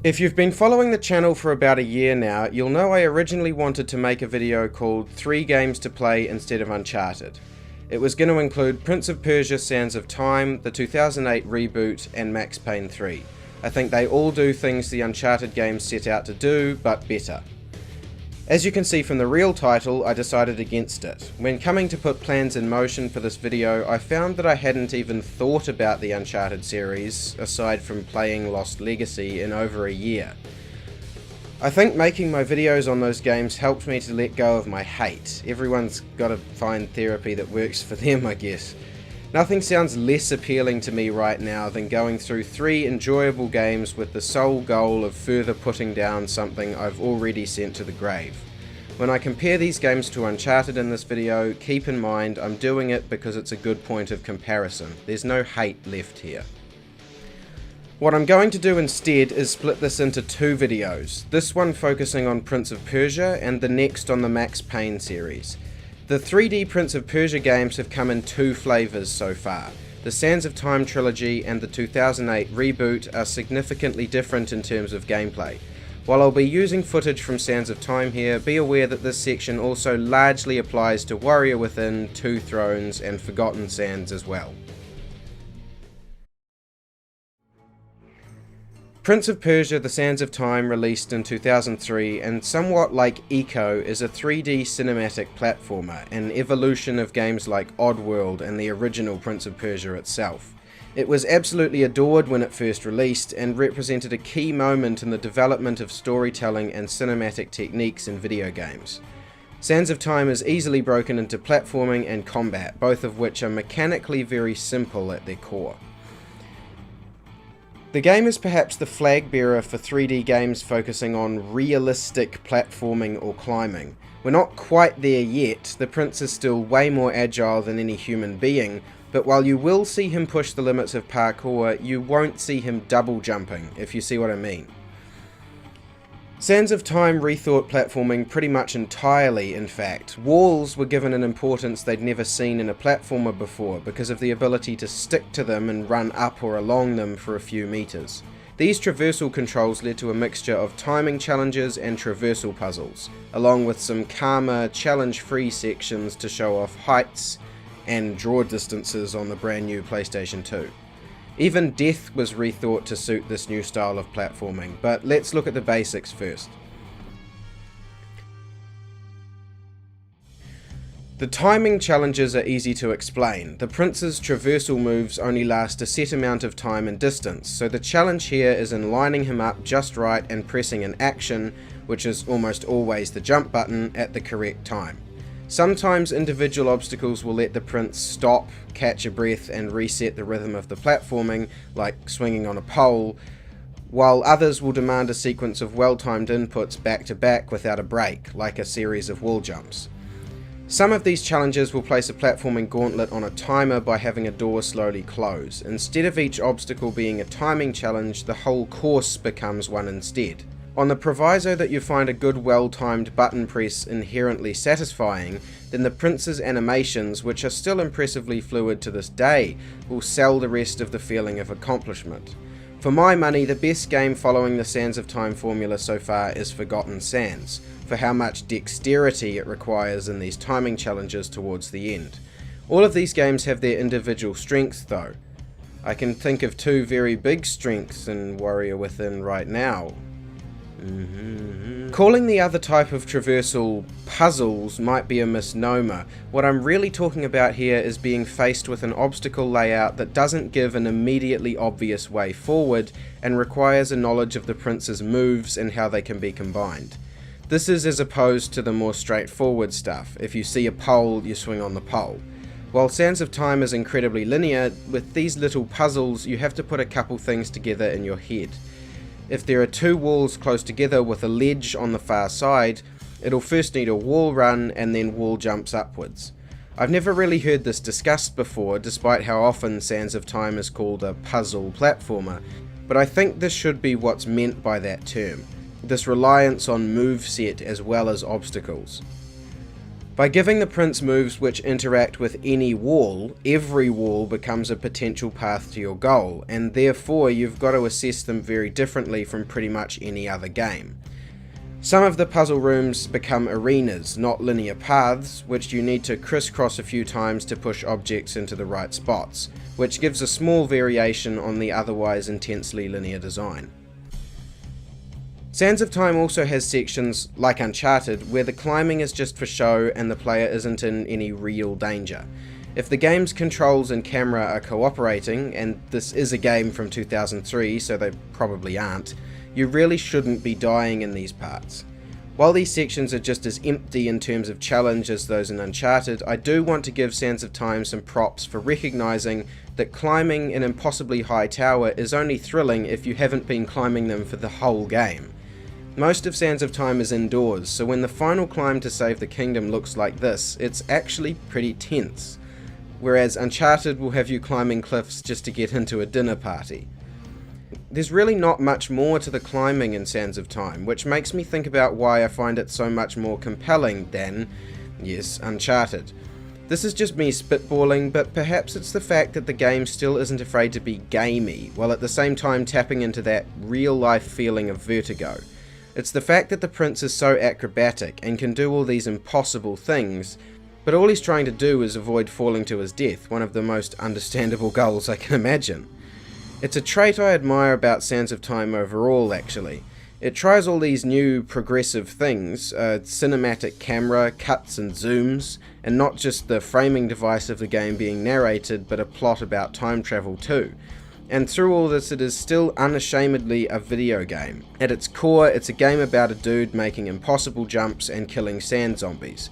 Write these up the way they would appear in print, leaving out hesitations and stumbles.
If you've been following the channel for about a year now, you'll know I originally wanted to make a video called 3 games to play instead of Uncharted. It was going to include Prince of Persia: Sands of Time, the 2008 Reboot, and Max Payne 3. I think they all do things the Uncharted games set out to do, but better. As you can see from the real title, I decided against it. When coming to put plans in motion for this video, I found that I hadn't even thought about the Uncharted series, aside from playing Lost Legacy, in over a year. I think making my videos on those games helped me to let go of my hate. Everyone's got to find therapy that works for them, I guess. Nothing sounds less appealing to me right now than going through 3 enjoyable games with the sole goal of further putting down something I've already sent to the grave. When I compare these games to Uncharted in this video, keep in mind I'm doing it because it's a good point of comparison. There's no hate left here. What I'm going to do instead is split this into 2 videos, this one focusing on Prince of Persia and the next on the Max Payne series. The 3D Prince of Persia games have come in 2 flavours so far. The Sands of Time trilogy and the 2008 Reboot are significantly different in terms of gameplay. While I'll be using footage from Sands of Time here, be aware that this section also largely applies to Warrior Within, Two Thrones and Forgotten Sands as well. Prince of Persia: The Sands of Time released in 2003 and somewhat like Eco is a 3D cinematic platformer, an evolution of games like Oddworld and the original Prince of Persia itself. It was absolutely adored when it first released and represented a key moment in the development of storytelling and cinematic techniques in video games. Sands of Time is easily broken into platforming and combat, both of which are mechanically very simple at their core. The game is perhaps the flag bearer for 3D games focusing on realistic platforming or climbing. We're not quite there yet, the prince is still way more agile than any human being, but while you will see him push the limits of parkour, you won't see him double jumping, if you see what I mean. Sands of Time rethought platforming pretty much entirely, in fact. Walls were given an importance they'd never seen in a platformer before because of the ability to stick to them and run up or along them for a few meters. These traversal controls led to a mixture of timing challenges and traversal puzzles, along with some calmer, challenge-free sections to show off heights and draw distances on the brand new PlayStation 2. Even death was rethought to suit this new style of platforming, but let's look at the basics first. The timing challenges are easy to explain. The prince's traversal moves only last a set amount of time and distance, so the challenge here is in lining him up just right and pressing an action, which is almost always the jump button, at the correct time. Sometimes individual obstacles will let the prince stop, catch a breath and reset the rhythm of the platforming, like swinging on a pole, while others will demand a sequence of well-timed inputs back to back without a break, like a series of wall jumps. Some of these challenges will place a platforming gauntlet on a timer by having a door slowly close. Instead of each obstacle being a timing challenge, the whole course becomes one instead. On the proviso that you find a good well-timed button press inherently satisfying, then the prince's animations, which are still impressively fluid to this day, will sell the rest of the feeling of accomplishment. For my money, the best game following the Sands of Time formula so far is Forgotten Sands, for how much dexterity it requires in these timing challenges towards the end. All of these games have their individual strengths though. I can think of 2 very big strengths in Warrior Within right now. Calling the other type of traversal puzzles might be a misnomer. What I'm really talking about here is being faced with an obstacle layout that doesn't give an immediately obvious way forward and requires a knowledge of the prince's moves and how they can be combined. This is as opposed to the more straightforward stuff. If you see a pole, you swing on the pole. While Sands of Time is incredibly linear, with these little puzzles you have to put a couple things together in your head. If there are 2 walls close together with a ledge on the far side, it'll first need a wall run and then wall jumps upwards. I've never really heard this discussed before, despite how often Sands of Time is called a puzzle platformer, but I think this should be what's meant by that term, this reliance on moveset as well as obstacles. By giving the prince moves which interact with any wall, every wall becomes a potential path to your goal, and therefore you've got to assess them very differently from pretty much any other game. Some of the puzzle rooms become arenas, not linear paths, which you need to crisscross a few times to push objects into the right spots, which gives a small variation on the otherwise intensely linear design. Sands of Time also has sections, like Uncharted, where the climbing is just for show and the player isn't in any real danger. If the game's controls and camera are cooperating, and this is a game from 2003 so they probably aren't, you really shouldn't be dying in these parts. While these sections are just as empty in terms of challenge as those in Uncharted, I do want to give Sands of Time some props for recognising that climbing an impossibly high tower is only thrilling if you haven't been climbing them for the whole game. Most of Sands of Time is indoors, so when the final climb to save the kingdom looks like this, it's actually pretty tense. Whereas Uncharted will have you climbing cliffs just to get into a dinner party. There's really not much more to the climbing in Sands of Time, which makes me think about why I find it so much more compelling than, yes, Uncharted. This is just me spitballing, but perhaps it's the fact that the game still isn't afraid to be gamey, while at the same time tapping into that real-life feeling of vertigo. It's the fact that the prince is so acrobatic and can do all these impossible things, but all he's trying to do is avoid falling to his death, one of the most understandable goals I can imagine. It's a trait I admire about Sands of Time overall, actually. It tries all these new progressive things, cinematic camera, cuts and zooms, and not just the framing device of the game being narrated, but a plot about time travel too. And through all this, it is still unashamedly a video game. At its core, it's a game about a dude making impossible jumps and killing sand zombies.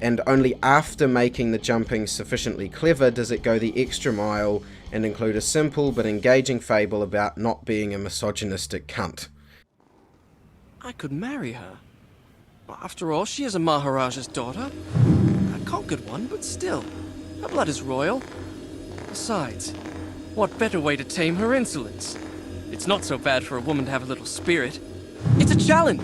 And only after making the jumping sufficiently clever does it go the extra mile and include a simple but engaging fable about not being a misogynistic cunt. I could marry her. After all, she is a Maharaja's daughter. A conquered one, but still. Her blood is royal. Besides, what better way to tame her insolence? It's not so bad for a woman to have a little spirit. It's a challenge!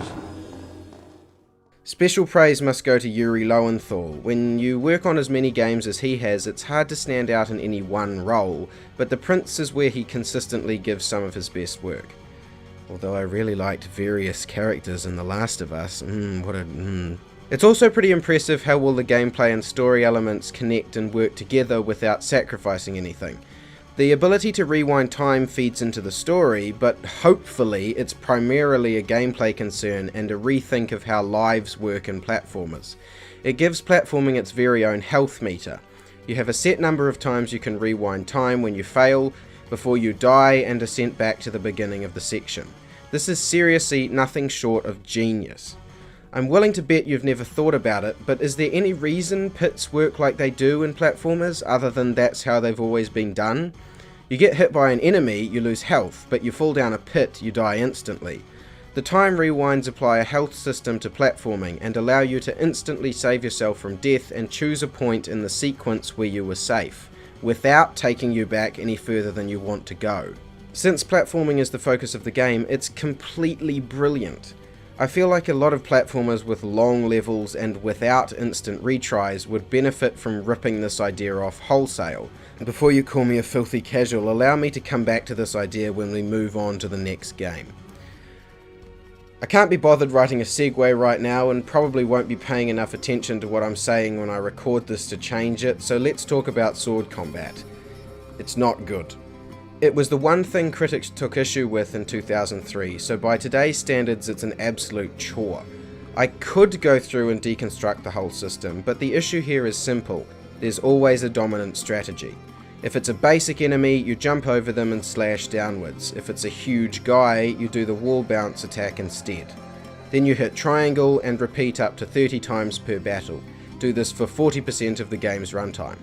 Special praise must go to Yuri Lowenthal. When you work on as many games as he has, it's hard to stand out in any one role, but The Prince is where he consistently gives some of his best work. Although I really liked various characters in The Last of Us. It's also pretty impressive how well the gameplay and story elements connect and work together without sacrificing anything. The ability to rewind time feeds into the story, but hopefully it's primarily a gameplay concern and a rethink of how lives work in platformers. It gives platforming its very own health meter. You have a set number of times you can rewind time when you fail, before you die and are sent back to the beginning of the section. This is seriously nothing short of genius. I'm willing to bet you've never thought about it, but is there any reason pits work like they do in platformers other than that's how they've always been done? You get hit by an enemy, you lose health, but you fall down a pit, you die instantly. The time rewinds apply a health system to platforming and allow you to instantly save yourself from death and choose a point in the sequence where you were safe, without taking you back any further than you want to go. Since platforming is the focus of the game, it's completely brilliant. I feel like a lot of platformers with long levels and without instant retries would benefit from ripping this idea off wholesale. Before you call me a filthy casual, allow me to come back to this idea when we move on to the next game. I can't be bothered writing a segue right now and probably won't be paying enough attention to what I'm saying when I record this to change it, so let's talk about sword combat. It's not good. It was the one thing critics took issue with in 2003, so by today's standards it's an absolute chore. I could go through and deconstruct the whole system, but the issue here is simple. There's always a dominant strategy. If it's a basic enemy, you jump over them and slash downwards. If it's a huge guy, you do the wall bounce attack instead. Then you hit triangle and repeat up to 30 times per battle. Do this for 40% of the game's runtime.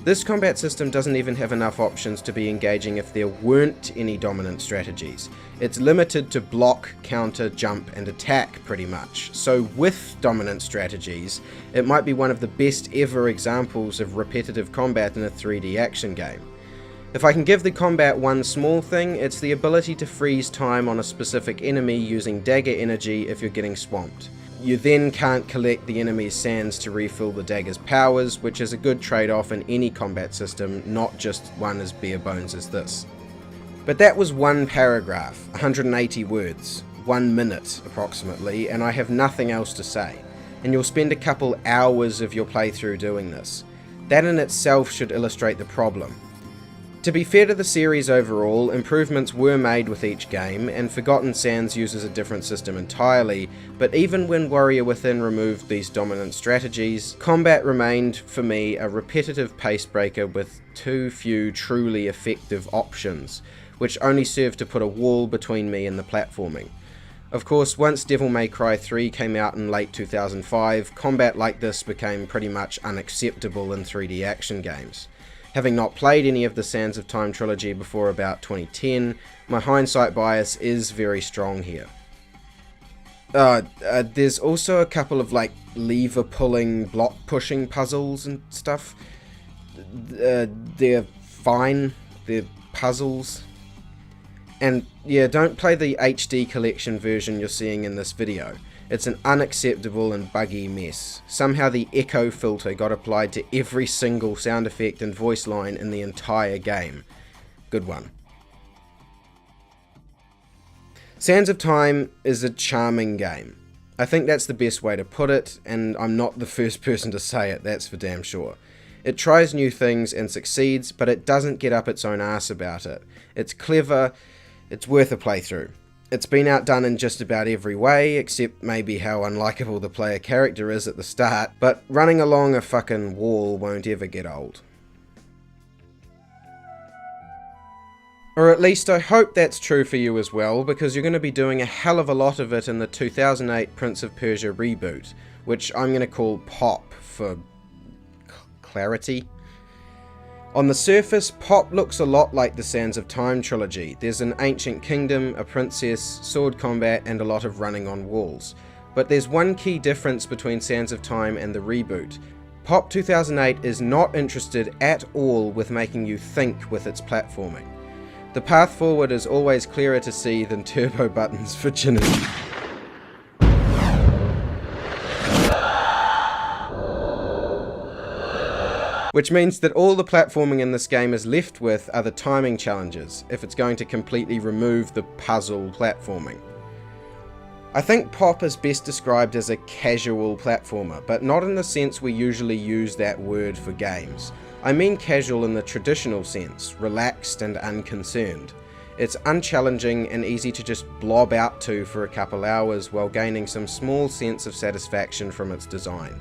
This combat system doesn't even have enough options to be engaging if there weren't any dominant strategies. It's limited to block, counter, jump and attack pretty much. So with dominant strategies, it might be one of the best ever examples of repetitive combat in a 3D action game. If I can give the combat one small thing, it's the ability to freeze time on a specific enemy using dagger energy if you're getting swamped. You then can't collect the enemy's sands to refill the dagger's powers, which is a good trade-off in any combat system, not just one as bare bones as this. But that was one paragraph, 180 words, 1 minute approximately, and I have nothing else to say. And you'll spend a couple hours of your playthrough doing this. That in itself should illustrate the problem. To be fair to the series overall, improvements were made with each game, and Forgotten Sands uses a different system entirely, but even when Warrior Within removed these dominant strategies, combat remained, for me, a repetitive pacebreaker with too few truly effective options, which only served to put a wall between me and the platforming. Of course, once Devil May Cry 3 came out in late 2005, combat like this became pretty much unacceptable in 3D action games. Having not played any of the Sands of Time trilogy before about 2010, my hindsight bias is very strong here. There's also a couple of lever pulling, block pushing puzzles and stuff. They're fine, they're puzzles. And yeah, don't play the HD collection version you're seeing in this video. It's an unacceptable and buggy mess. Somehow the echo filter got applied to every single sound effect and voice line in the entire game. Good one. Sands of Time is a charming game. I think that's the best way to put it, and I'm not the first person to say it, that's for damn sure. It tries new things and succeeds, but it doesn't get up its own arse about it. It's clever, it's worth a playthrough. It's been outdone in just about every way, except maybe how unlikable the player character is at the start, but running along a fucking wall won't ever get old. Or at least I hope that's true for you as well, because you're going to be doing a hell of a lot of it in the 2008 Prince of Persia reboot, which I'm going to call POP for clarity. On the surface, POP looks a lot like the Sands of Time trilogy. There's an ancient kingdom, a princess, sword combat, and a lot of running on walls. But there's one key difference between Sands of Time and the reboot. POP 2008 is not interested at all with making you think with its platforming. The path forward is always clearer to see than Turbo Button's virginity. Which means that all the platforming in this game is left with are the timing challenges, if it's going to completely remove the puzzle platforming. I think POP is best described as a casual platformer, but not in the sense we usually use that word for games. I mean casual in the traditional sense, relaxed and unconcerned. It's unchallenging and easy to just blob out to for a couple hours while gaining some small sense of satisfaction from its design.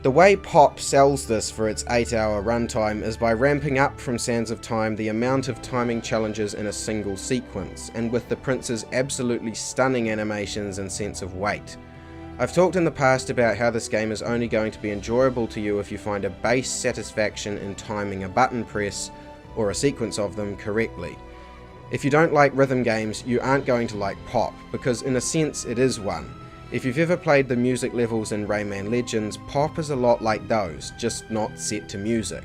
The way POP sells this for its 8-hour runtime is by ramping up from Sands of Time the amount of timing challenges in a single sequence, and with the prince's absolutely stunning animations and sense of weight. I've talked in the past about how this game is only going to be enjoyable to you if you find a base satisfaction in timing a button press, or a sequence of them, correctly. If you don't like rhythm games, you aren't going to like POP, because in a sense it is one. If you've ever played the music levels in Rayman Legends, POP is a lot like those, just not set to music.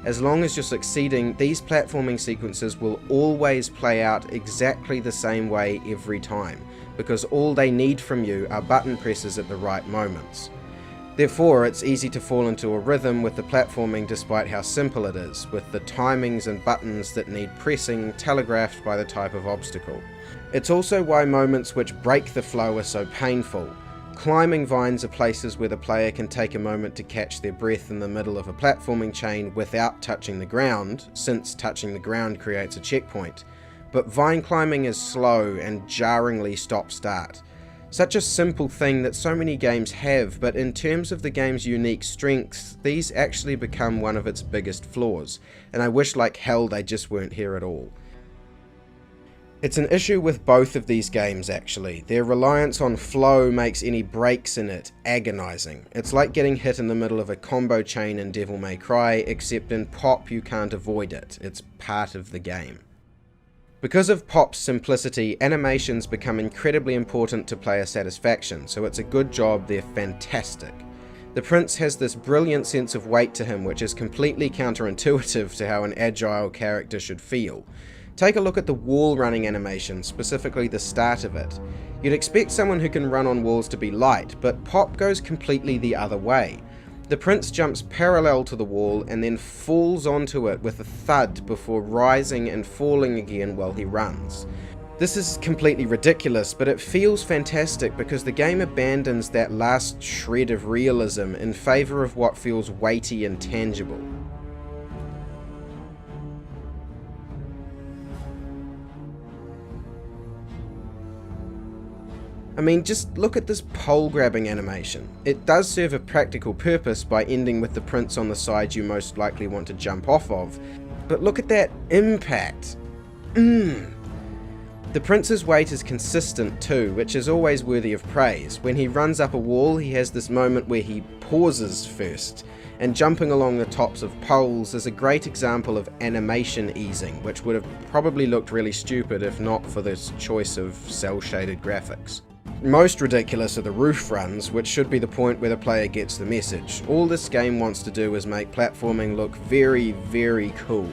As long as you're succeeding, these platforming sequences will always play out exactly the same way every time, because all they need from you are button presses at the right moments. Therefore, it's easy to fall into a rhythm with the platforming despite how simple it is, with the timings and buttons that need pressing telegraphed by the type of obstacle. It's also why moments which break the flow are so painful. Climbing vines are places where the player can take a moment to catch their breath in the middle of a platforming chain without touching the ground, since touching the ground creates a checkpoint. But vine climbing is slow and jarringly stop-start. Such a simple thing that so many games have, but in terms of the game's unique strengths, these actually become one of its biggest flaws, and I wish like hell they just weren't here at all. It's an issue with both of these games actually. Their reliance on flow makes any breaks in it agonizing. It's like getting hit in the middle of a combo chain in Devil May Cry, except in POP you can't avoid it. It's part of the game. Because of POP's simplicity, animations become incredibly important to player satisfaction, so it's a good job they're fantastic. The prince has this brilliant sense of weight to him which is completely counterintuitive to how an agile character should feel. Take a look at the wall running animation, specifically the start of it. You'd expect someone who can run on walls to be light, but Pop goes completely the other way. The prince jumps parallel to the wall and then falls onto it with a thud before rising and falling again while he runs. This is completely ridiculous, but it feels fantastic because the game abandons that last shred of realism in favour of what feels weighty and tangible. I mean, just look at this pole grabbing animation. It does serve a practical purpose by ending with the prince on the side you most likely want to jump off of, but look at that impact. The prince's weight is consistent too, which is always worthy of praise. When he runs up a wall, he has this moment where he pauses first, and jumping along the tops of poles is a great example of animation easing, which would have probably looked really stupid if not for this choice of cel-shaded graphics. Most ridiculous are the roof runs, which should be the point where the player gets the message. All this game wants to do is make platforming look very, very cool.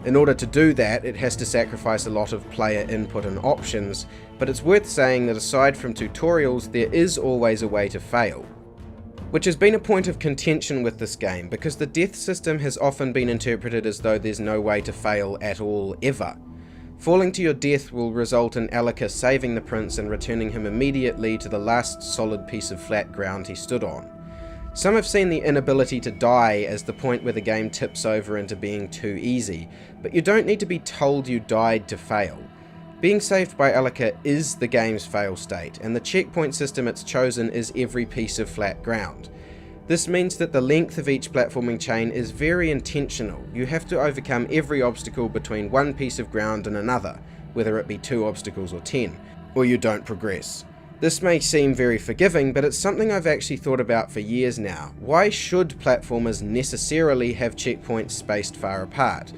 In order to do that, it has to sacrifice a lot of player input and options, but it's worth saying that aside from tutorials, there is always a way to fail. Which has been a point of contention with this game, because the death system has often been interpreted as though there's no way to fail at all, ever. Falling to your death will result in Alika saving the prince and returning him immediately to the last solid piece of flat ground he stood on. Some have seen the inability to die as the point where the game tips over into being too easy, but you don't need to be told you died to fail. Being saved by Alika is the game's fail state, and the checkpoint system it's chosen is every piece of flat ground. This means that the length of each platforming chain is very intentional. You have to overcome every obstacle between one piece of ground and another, whether it be 2 obstacles or 10, or you don't progress. This may seem very forgiving, but it's something I've actually thought about for years now. Why should platformers necessarily have checkpoints spaced far apart?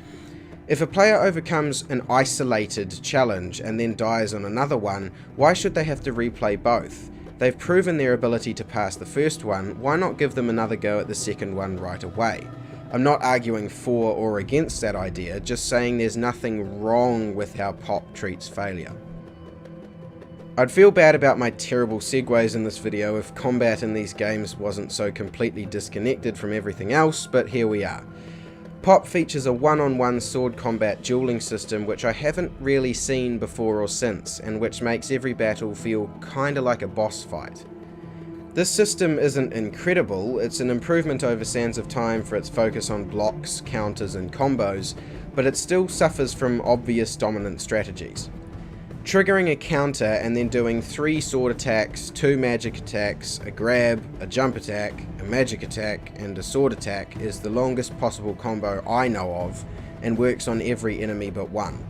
If a player overcomes an isolated challenge and then dies on another one, why should they have to replay both? They've proven their ability to pass the first one, why not give them another go at the second one right away? I'm not arguing for or against that idea, just saying there's nothing wrong with how Pop treats failure. I'd feel bad about my terrible segues in this video if combat in these games wasn't so completely disconnected from everything else, but here we are. Pop features a one-on-one sword combat dueling system which I haven't really seen before or since, and which makes every battle feel kinda like a boss fight. This system isn't incredible, it's an improvement over Sands of Time for its focus on blocks, counters and combos, but it still suffers from obvious dominant strategies. Triggering a counter and then doing 3 sword attacks, 2 magic attacks, a grab, a jump attack, a magic attack, and a sword attack is the longest possible combo I know of, and works on every enemy but one.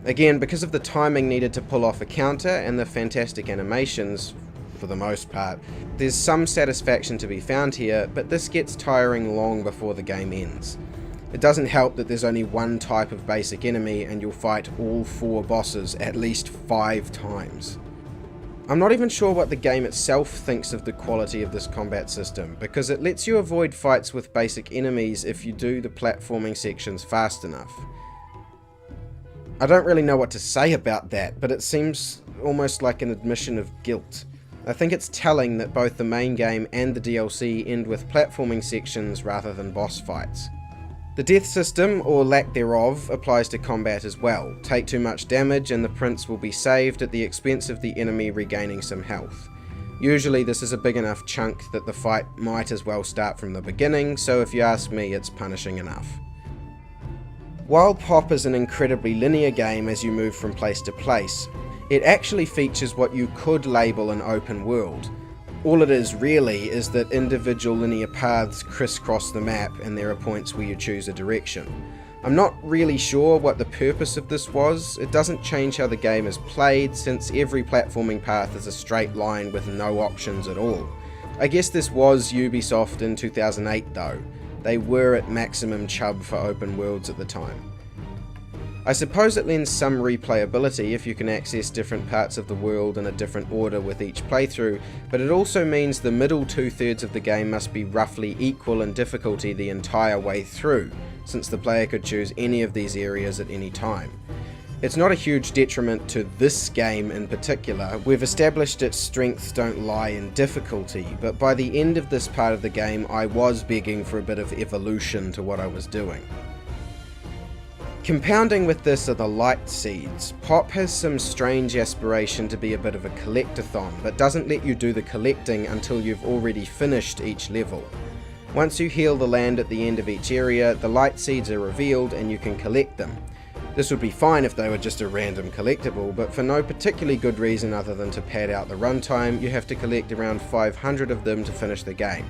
Again, because of the timing needed to pull off a counter and the fantastic animations, for the most part, there's some satisfaction to be found here, but this gets tiring long before the game ends. It doesn't help that there's only one type of basic enemy and you'll fight all 4 bosses at least 5 times. I'm not even sure what the game itself thinks of the quality of this combat system, because it lets you avoid fights with basic enemies if you do the platforming sections fast enough. I don't really know what to say about that, but it seems almost like an admission of guilt. I think it's telling that both the main game and the DLC end with platforming sections rather than boss fights. The death system, or lack thereof, applies to combat as well. Take too much damage and the prince will be saved at the expense of the enemy regaining some health. Usually this is a big enough chunk that the fight might as well start from the beginning, so if you ask me, it's punishing enough. While Pop is an incredibly linear game as you move from place to place, it actually features what you could label an open world. All it is really is that individual linear paths crisscross the map and there are points where you choose a direction. I'm not really sure what the purpose of this was. It doesn't change how the game is played, since every platforming path is a straight line with no options at all. I guess this was Ubisoft in 2008 though. They were at maximum chub for open worlds at the time. I suppose it lends some replayability if you can access different parts of the world in a different order with each playthrough, but it also means the middle 2/3 of the game must be roughly equal in difficulty the entire way through, since the player could choose any of these areas at any time. It's not a huge detriment to this game in particular. We've established its strengths don't lie in difficulty, but by the end of this part of the game I was begging for a bit of evolution to what I was doing. Compounding with this are the light seeds. Pop has some strange aspiration to be a bit of a collectathon, but doesn't let you do the collecting until you've already finished each level. Once you heal the land at the end of each area, the light seeds are revealed and you can collect them. This would be fine if they were just a random collectible, but for no particularly good reason other than to pad out the runtime, you have to collect around 500 of them to finish the game.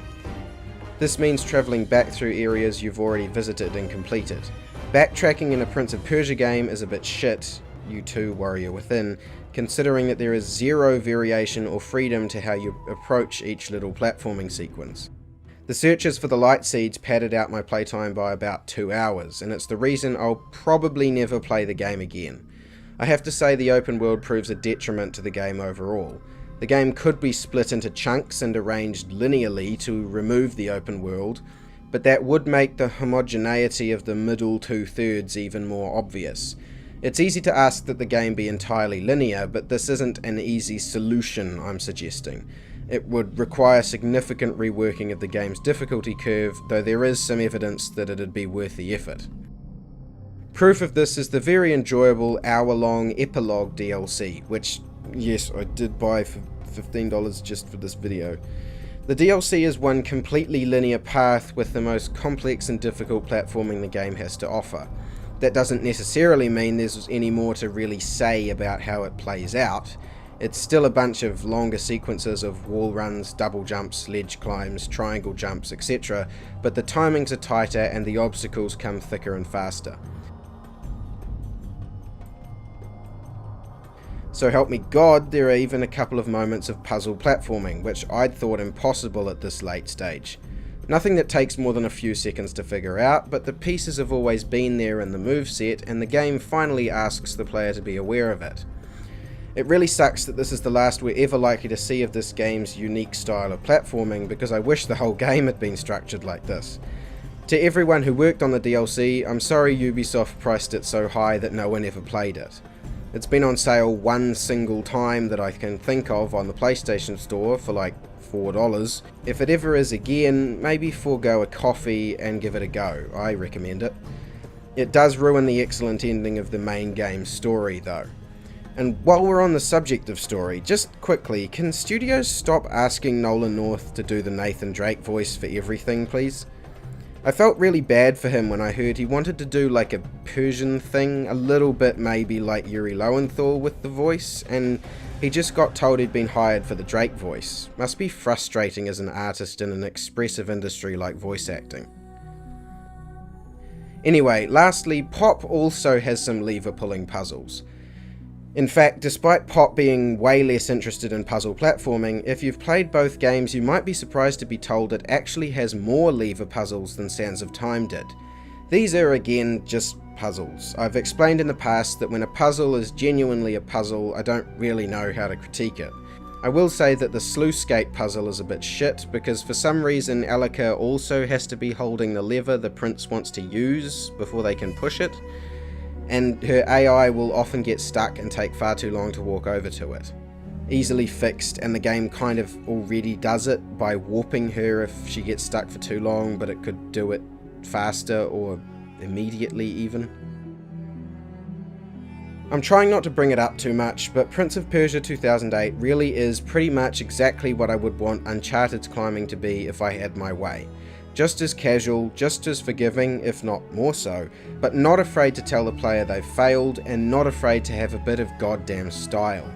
This means travelling back through areas you've already visited and completed. Backtracking in a Prince of Persia game is a bit shit, you too warrior within, considering that there is zero variation or freedom to how you approach each little platforming sequence. The searches for the light seeds padded out my playtime by about 2 hours, and it's the reason I'll probably never play the game again. I have to say the open world proves a detriment to the game overall. The game could be split into chunks and arranged linearly to remove the open world, but that would make the homogeneity of the middle 2/3 even more obvious. It's easy to ask that the game be entirely linear, but this isn't an easy solution I'm suggesting. It would require significant reworking of the game's difficulty curve, though there is some evidence that it'd be worth the effort. Proof of this is the very enjoyable hour-long epilogue DLC, which, yes, I did buy for $15 just for this video. The DLC is one completely linear path with the most complex and difficult platforming the game has to offer. That doesn't necessarily mean there's any more to really say about how it plays out. It's still a bunch of longer sequences of wall runs, double jumps, ledge climbs, triangle jumps, etc., but the timings are tighter and the obstacles come thicker and faster. So help me God, there are even a couple of moments of puzzle platforming, which I'd thought impossible at this late stage. Nothing that takes more than a few seconds to figure out, but the pieces have always been there in the moveset, and the game finally asks the player to be aware of it. It really sucks that this is the last we're ever likely to see of this game's unique style of platforming, because I wish the whole game had been structured like this. To everyone who worked on the DLC, I'm sorry Ubisoft priced it so high that no one ever played it. It's been on sale one single time that I can think of on the PlayStation Store for like $4. If it ever is again, maybe forego a coffee and give it a go. I recommend it. It does ruin the excellent ending of the main game's story though. And while we're on the subject of story, just quickly, can studios stop asking Nolan North to do the Nathan Drake voice for everything, please? I felt really bad for him when I heard he wanted to do like a Persian thing, a little bit maybe like Yuri Lowenthal with the voice, and he just got told he'd been hired for the Drake voice. Must be frustrating as an artist in an expressive industry like voice acting. Anyway, lastly, Pop also has some lever-pulling puzzles. In fact, despite Pop being way less interested in puzzle platforming, if you've played both games you might be surprised to be told it actually has more lever puzzles than Sands of Time did. These are again just puzzles. I've explained in the past that when a puzzle is genuinely a puzzle, I don't really know how to critique it. I will say that the sluice gate puzzle is a bit shit, because for some reason Elika also has to be holding the lever the prince wants to use before they can push it, and her AI will often get stuck and take far too long to walk over to it. Easily fixed, and the game kind of already does it by warping her if she gets stuck for too long, but it could do it faster or immediately even. I'm trying not to bring it up too much, but Prince of Persia 2008 really is pretty much exactly what I would want Uncharted's climbing to be if I had my way. Just as casual, just as forgiving, if not more so, but not afraid to tell the player they've failed, and not afraid to have a bit of goddamn style.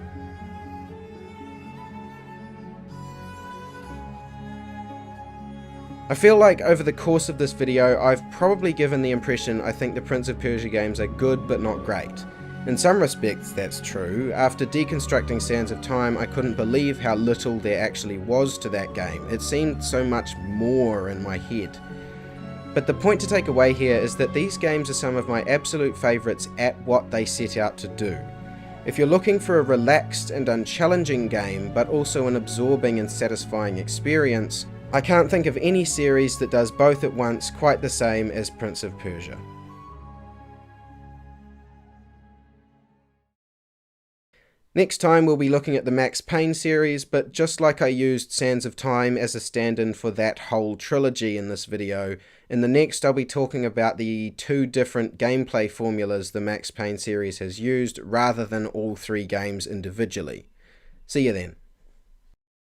I feel like over the course of this video, I've probably given the impression I think the Prince of Persia games are good but not great. In some respects that's true. After deconstructing Sands of Time, I couldn't believe how little there actually was to that game. It seemed so much more in my head. But the point to take away here is that these games are some of my absolute favourites at what they set out to do. If you're looking for a relaxed and unchallenging game, but also an absorbing and satisfying experience, I can't think of any series that does both at once quite the same as Prince of Persia. Next time we'll be looking at the Max Payne series, but just like I used Sands of Time as a stand-in for that whole trilogy in this video, in the next I'll be talking about the 2 different gameplay formulas the Max Payne series has used, rather than all 3 games individually. See you then.